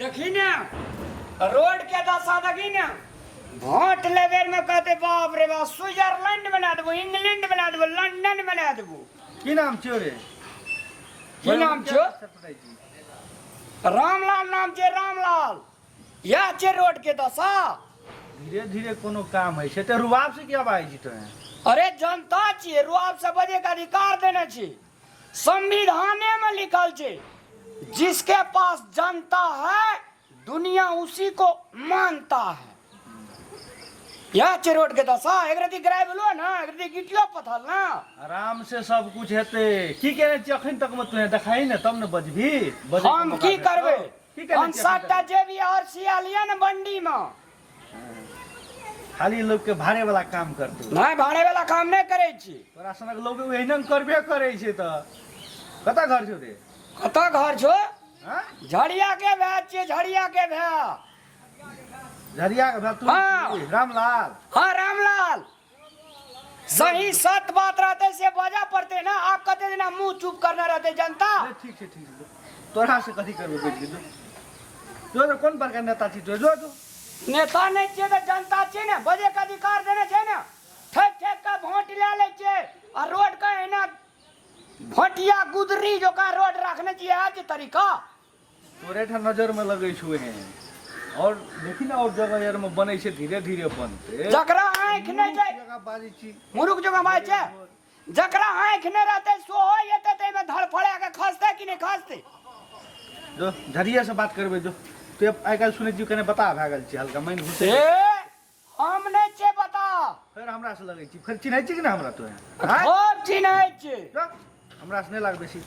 देखी ना रोड के दशा देखी ना वोट लेवे में कहते बाप रे बाप स्विट्जरलैंड बना देबो इंग्लैंड बना देबो लंदन बना देबो की नाम छो रे की नाम छो रामलाल नाम छे रामलाल या छे रोड के दशा धीरे धीरे कोनो काम है से रुआब से क्या बाई जी तो अरे जनता छे रुआब से बजे का अधिकार देने छे संविधाने में लिखल छे जिसके पास जनता है दुनिया उसी को मानता है या चे रोड के दशा एक रति गिराय बोलो ना एक रति गिटियो पथल ना आराम से सब कुछ हेते की कहने छी अखन तक में तू देखाई न तब न बजभी हम की करबे हम सातटा जेबी और सियालिया न बंडी में खाली लोग के भाड़े वाला काम करते नहीं भाड़े वाला काम नहीं करे छी तोरा सनक लोग एहन करबे करे छे त कता घर छो रे कता घर छो हां झड़िया के भै छे झड़िया के भै झरिया के तू रामलाल हाँ रामलाल सही सत बात रहते से बजा पड़ते ना आप कहते दिन मुंह चुप करना रहते जनता ठीक है तोरा से कथी करबे बैठ के जो तो कौन प्रकार नेता छी जो नेता नहीं छे तो जनता छे ना बजे का अधिकार देने छे ना ठेक ठेक का वोट ले ले छे और रोड का है ना भटिया गुदरी जो का रोड रखने चाहिए आज तरीका तोरे ठा नजर में लगे छुए हैं और देखी ना और जगह यार में बने छे धीरे धीरे बनते जकरा आंख नहीं जाए जगह बाजी छी मुरुक जगह बाई छे जकरा आंख नहीं रहते सो हो येते ते में धड़ फड़े के खसते कि नहीं खसते जो झरिया से बात करबे जो तू आइ काल सुने जी कने बता भागल छी हल्का मन घुसे हम नहीं छे बता फिर हमरा से लगे छी फिर चिन्है छी कि ना हमरा तो खूब चिन्है छी हमरा से नहीं लाग बेसी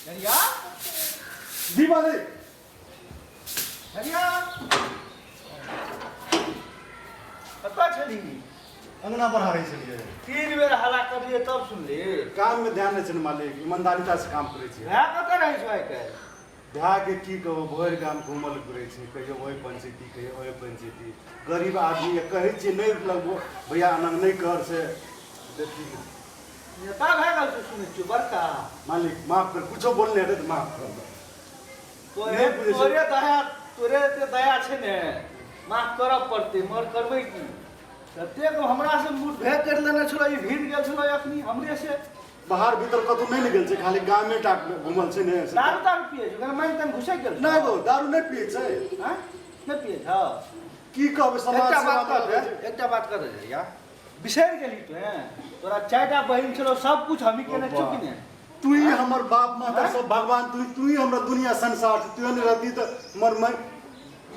झरिया दीवाले झरिया कता छली अंगना बढ़ावे छलिए 3 बेर हल्ला करिए तब सुन ले काम में ध्यान नहीं छै मालिक ईमानदारीता से काम करे छै है कता रहै छै आइ काल भा के की कहू भर गाम घूमल घुरे छै कहियो ओइ पंचायती कहियो ओइ पंचायती गरीब आदमी कहै छै नहीं लगबो भैया अनंग नहीं कर से देखी नेता भए गेल छै सुनै छियै बड़का मालिक माफ कर कुछो बोलने रे तो माफ कर दो तोरे ते दया छै ने माफ करब पड़ते मर करबै की कते को हमरा से मुंह भेद कर लेने छलो ई भीड़ गेल छलो अखनी हमरे से बाहर भीतर कतौ नहीं गेल छै खाली गाम में टाक घुमल छै ने दारू पिए छै गन मन तन घुसै गेल नहीं गो दारू नहीं पिए छै हां नहीं पिए छ की कहबे समाज से एकटा बात कर रे या बिसर गेली तो तोरा चारटा बहिन छलो सब कुछ हमी केने चुकी ने तू ही हमर बाप माता सब भगवान तू ही हमरा दुनिया संसार तू नहीं रहती तो मर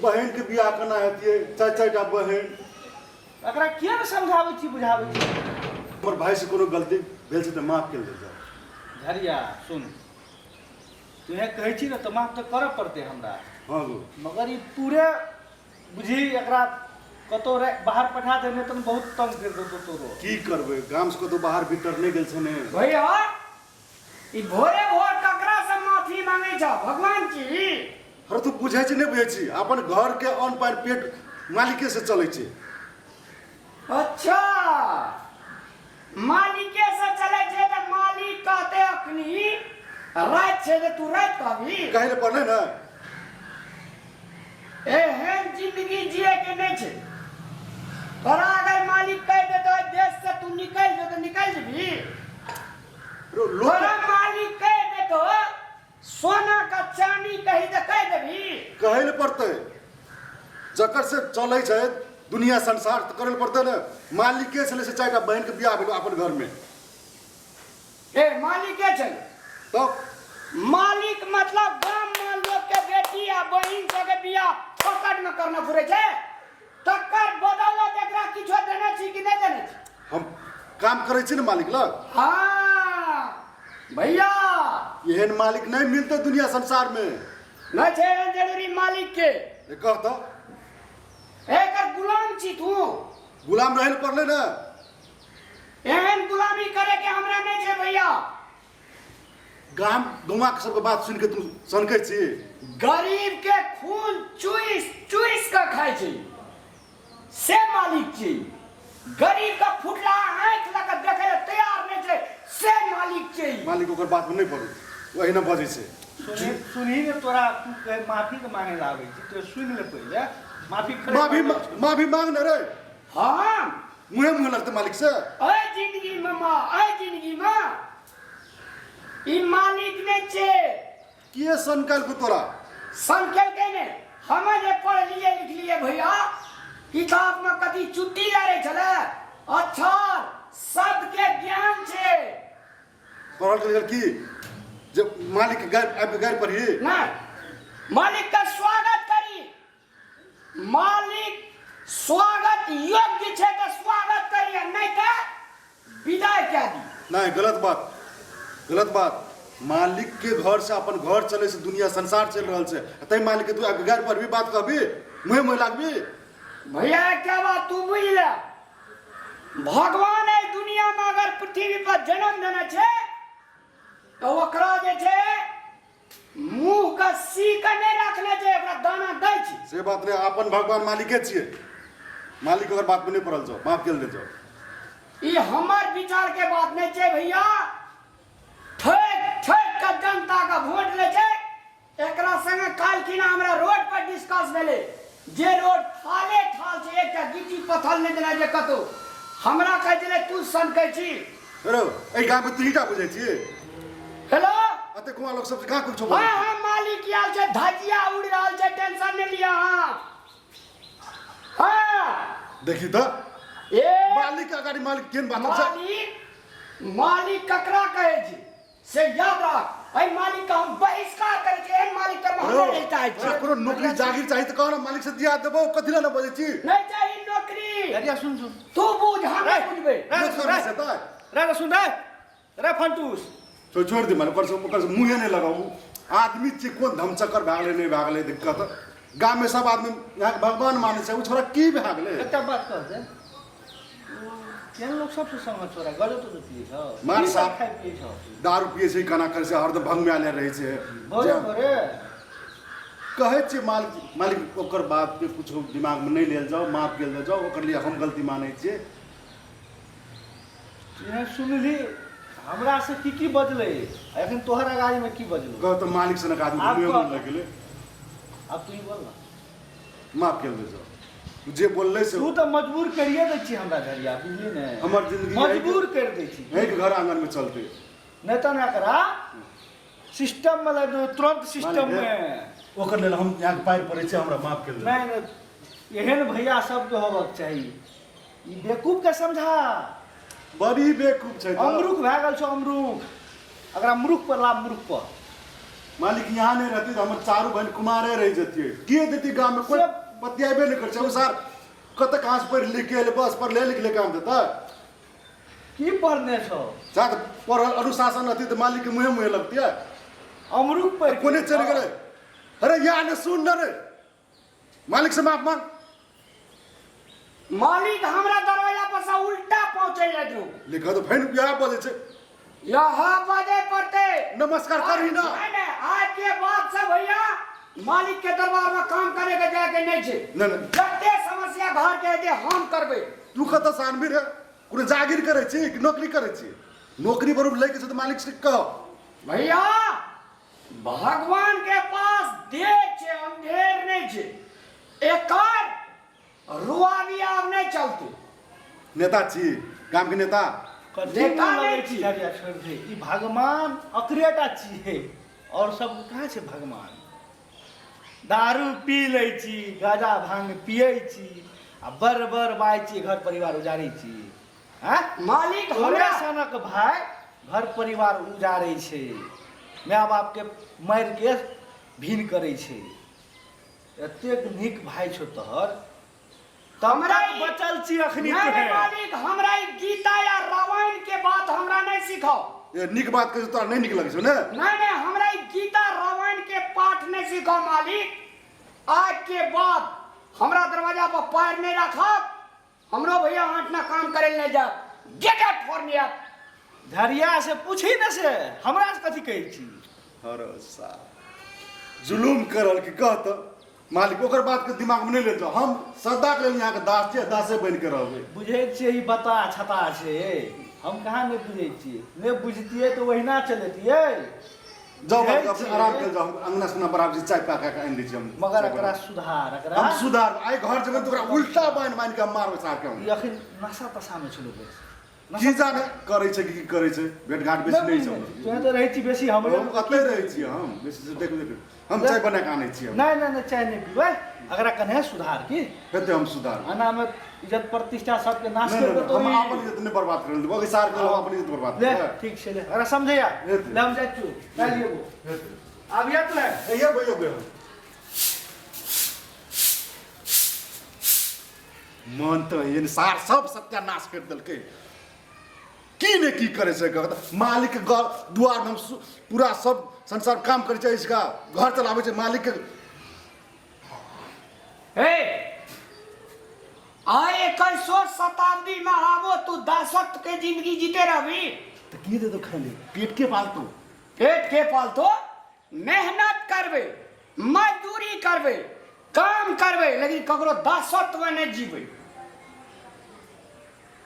बहन के बियाह करना हेतिए चाचा बहन एकरा के समझाबै छी बुझाबै छी हमर भाई से कोनो गलती भेल छै त माफ कर दे जा झरिया सुन तू है कहै छी न त माफ त करब पड़ते हमरा हां गो मगर ई पूरे बुझी एकरा कतो रे बाहर पठा देने त बहुत तंग कर दो तोरो की करबे गाम से कतो बाहर भीतर नहीं गेल छै ने भैया ई भोरे भोर ककरा से माफी मांगे छ भगवान जी अरे तू बुझै छी नहीं बुझै छी अपन घर के अन्न पानि पेट मालिके से चलै छै अच्छा मालिके से चले छे त मालिक कहते अखनी रात छे त तू रात कहबी कहे ले पड़ले ना एहन जिंदगी जिए के नहीं छे तोरा अगर मालिक कह दे तो देश से तू निकल जो तो निकल जबी तोरा मालिक कह दे तो सोना का चांदी कही तो कह देबी कहे ले पड़ते जकर से चलै छै दुनिया संसार त करे ले पड़ते ना मालिके से चारटा बहन के बियाह भेल अपन घर में ए मालिक के छे तो मालिक मतलब गांव में लोग के बेटी या बहिन के बियाह पकड़ में करना पड़े छे तकर बदौलत एकरा किछो देने छी कि नहीं देने छी हम काम करे छी ना मालिक लग हाँ भैया एहन मालिक नहीं मिलते दुनिया संसार में नहीं छे एहन जरूरी मालिक के कह तो एकर गुलाम छी तू गुलाम रहे पड़ले ना एहन गुलामी करे के हमरा नहीं छे भैया गाम गौवा के सबके बात सुन के तू सनकै छी गरीब के खून चुइस चुइस का खाए छी से मालिक छी गरीब का फुटला आंख लगा देखे तैयार नहीं छे से मालिक छी मालिक ओकर बात में नहीं पड़ू वही ना बजे से सुनी ने तोरा तू कहे माफी के मांगे लावे छी तो सुन ले पहले माफी माफी मांग न रे हाँ मुँह लगते मालिक से अय जिंदगी में माँ अय जिंदगी में ई मालिक ने छे किए संकल को तोरा संख्या के ने हमें जे पढ़ लिए लिख लिए भैया किताब में कभी चुट्टी लारे चले अक्षर शब्द के ज्ञान छे पढ़ल लिखल की जब मालिक के घर पर ही ना मालिक का स्वागत करी मालिक स्वागत योग्य छे तो स्वागत करिए नहीं तो विदाई क्या दी नहीं गलत बात मालिक के घर से अपन घर चले से दुनिया संसार चल रहा है तई मालिक के तू घर पर भी बात कहबी मुँह लागबी भैया क्या बात तू बुझ ले भगवान है दुनिया में अगर पृथ्वी पर जन्म देना छे तो ओकरा जे छे मुंह का सीक नहीं रखले छे ओकरा दाना दै छी से बात रे अपन भगवान मालिके छिए मालिक अगर बात में नहीं पड़ल जाओ माफ कर दे जाओ ये हमार विचार के बात नहीं छे भैया ठेक का जनता का वोट ले छे एकरा संगे काल की ना हमरा रोड पर डिस्कस भेले जे रोड थाले थाल छे एकटा गिट्टी पत्थर नहीं देना जे कतो हमरा कह दिले तू सन कह छी हेलो ए गांव में तीटा बुझे छी हेलो अते कुआ लोग सब का कुछ हाँ हाँ मालिक आल छे धजिया उड़ रहल छे टेंशन नहीं लिया हाँ देखी तो ए मालिक अगाड़ी मालिक केन बात छे मालिक ककरा कहे छी से याद रख ऐ मालिक का हम बहिष्कार करे छी एहन मालिक कर हम नहीं चाहे छी कोनो नौकरी जागीर चाहिए तो कहना मालिक से दिया देबो कथिला न बजे छी नहीं चाहिए नौकरी अरे सुन तू बुझ हम नहीं बुझबे रे सुन रे फंटूस तो छोड़ दे माने पर मुंह नहीं लगाऊ आदमी चे कोन धमचक्कर भागले नहीं भागले दिक्कत गांव में सब आदमी यहाँ भगवान माने से उ छोरा की भागले एकटा बात कह दे केन लोग सबसे संग छोरा गलत तो पिए छ मार साहब खाइ पिए छ दारू पिए छै खाना करे से हरदम भंग में आले रहे छै बोले बोले कहे छै मालिक ओकर बात पे कुछ दिमाग में नहीं लेल जाओ माफ कर जाओ ओकर लिए हम गलती माने छिए ये सुनली हमरा से की बजले एखन तोहर आगाड़ी में की बजलो कह तो मालिक से न आदमी मुंह में लगले अब तू ही बोल ना माफ कर दे जाओ जे बोलले से तू तो मजबूर करिए दे छी हमरा घरिया बुझली ने हमर जिंदगी मजबूर कर दे छी एक घर आंगन में चलते नहीं तो ना करा सिस्टम में लग तुरंत सिस्टम में ओकर लेल हम यहाँ पैर पड़े छै हमरा माफ कर दे नहीं एहन भैया सबके होबक चाहिए ई बेवकूफ के समझा बड़ी बेवकूफ छै अमरूख भए गेल छौ अमरूख अगर अमरूख पर लाभ अमरूख पर मालिक यहाँ नहीं रहती तो हमर चारू बहन कुमारे रह जतिए के देती गांव में कोई बतियाबे नहीं कर छै अनुसार कत कहां से पढ़ लिख के बस पर ले लिख ले काम देता की पढ़ने छौ साथ पढ़ल अनुशासन रहती तो मालिक के मुंह लगती है अमरूख पर कोने चल गए अरे यहाँ ने सुन रे मालिक से माफ मांग मालिक हमरा दरवाजा पर से उल्टा पहुंचे ले जो लिखा तो फैन यहाँ बोले छै यहाँ बजे पड़ते नमस्कार करही ना आज के बाद से भैया मालिक के दरबार में काम करे के जाके नहीं छे नहीं जते समस्या घर के दे हम करबे तू कत सानबी रे कोनो जागीर करे छी कि नौकरी करे छी नौकरी बरूब लेके छै तो मालिक से कह भैया भगवान के पास देख छे अंधेर नहीं छे एकर रुआवी आब नहीं चलते नेता छी गांव के नेता देखा नहीं छी छोड़ दे ई भगवान अकरेटा छिए और सब कहाँ छै भगवान दारू पी लै छी गाजा भांग पियै छी आ बर बाय छी घर परिवार उजारै छी हैं मालिक तोरे हमरा सनक भाई घर परिवार उजारै छै माय बाप के मार के भिन करै छै एतेक नीक भाई छौ तोहर हमरा बचल छी अखनी नहीं तोहे मालिक हमरा ई गीता या रामायण के बात हमरा नहीं सिखाओ ये निक बात कहे तोरा नहीं निक लगे छौ ने नहीं हमरा ई गीता रामायण के पाठ नहीं सिखाओ मालिक आज के बाद हमरा दरवाजा पर पैर नहीं रखब हमरो भैया हाथ ना काम करे ले जा get out for me Jharia से पूछी न से हमरा से कथी कहै छी हरोसा जुलूम करल कि कहत मालिक ओकर बात के दिमाग में नहीं ले जाओ हम सदा के लिए यहाँ के दास छे दासे बन के रहबे बुझे छियै ई बता छता छै हम कहाँ नहीं बुझे छियै नहीं बुझतियै तो वहीना चलतियै जाओ बुझै अब छियै। आराम कर जाओ अंगना सुना बराबर चाय पा के आनि दै छी हम मगर एकरा सुधार एकरा हम सुधार आइ घर जेबै त ओकरा उल्टा बाइन के मारबै सार के हम ई अखन नशा तशामे छलो बेस की जाने करै छै की करै छै भेट घाट बेसी नहि छै तू तो रहै छी बेसी हमरे हम कतै रहै छी हम बेसी से देख हम चाय बना के आनै छी हम नहीं नहीं नहीं चाय नहीं पीबै एकरा कने सुधार की हेतै हम सुधार आना में इज्जत प्रतिष्ठा सबके नाश नहीं करबै नहीं तो हम ई- अपन इज्जत नहीं बर्बाद कर देबो कि सार के हम अपन इज्जत बर्बाद ले कर ठीक छै ले एकरा समझैया हेतै। ले हम जाइ छु काल्हि एबो आब या तो है ये भयो भयो मन तो ये सार सब सत्यानाश कर देलकै की ने की करे छै मालिक के घर दुआर में हम पूरा सब संसार काम करे छै इसका घर चलावे छै मालिक के हे आए 21वीं शताब्दी में आवो तू दासत्व के जिंदगी जीते रहबी तो की दे तो खाली पेट के पालतू पेट के पालतो मेहनत करबे मजदूरी करबे काम करबे लेकिन ककरो दासत्व में नहीं जीबे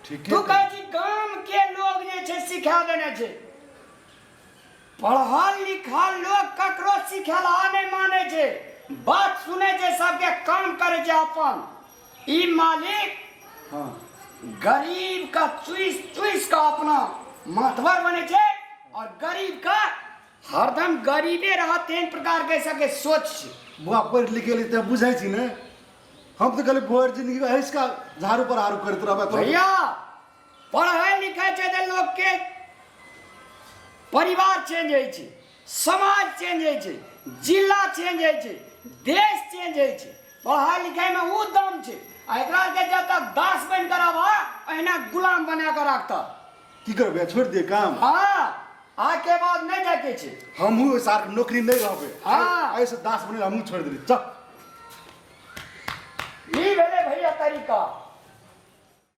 ठीक तू कहे छी गांव के लोग जे छै सिखा देने छै पढ़ल लिखल लोग ककरो सिखेला नहीं माने छै बात सुने छै सबके काम करे छै अपन ई मालिक हां गरीब का चुइस चुइस का अपना मातवर बने छे और गरीब का हरदम गरीबे रहा तेन प्रकार के सके सोच छे बुआ पढ़ लिख गेली त बुझै छी ने हम तो कहले भोर जिंदगी में इसका झाड़ू पर हारू करत रहबे तो भैया पढ़े लिखे छे तो लोग के परिवार चेंज है छे समाज चेंज है छे जिला चेंज है छे देश चेंज है छे पढ़ाई लिखाई में वो दम छे आ एकरा के जब तक दास बन कर आवा अहिना गुलाम बना कर रखता की करबे छोड़ दे काम हाँ आके बाद नहीं जाके छे हमहू सार के नौकरी नहीं रहबे हाँ। ऐसे दास बने हमहू छोड़ देली चल ई भेले भैया तरीका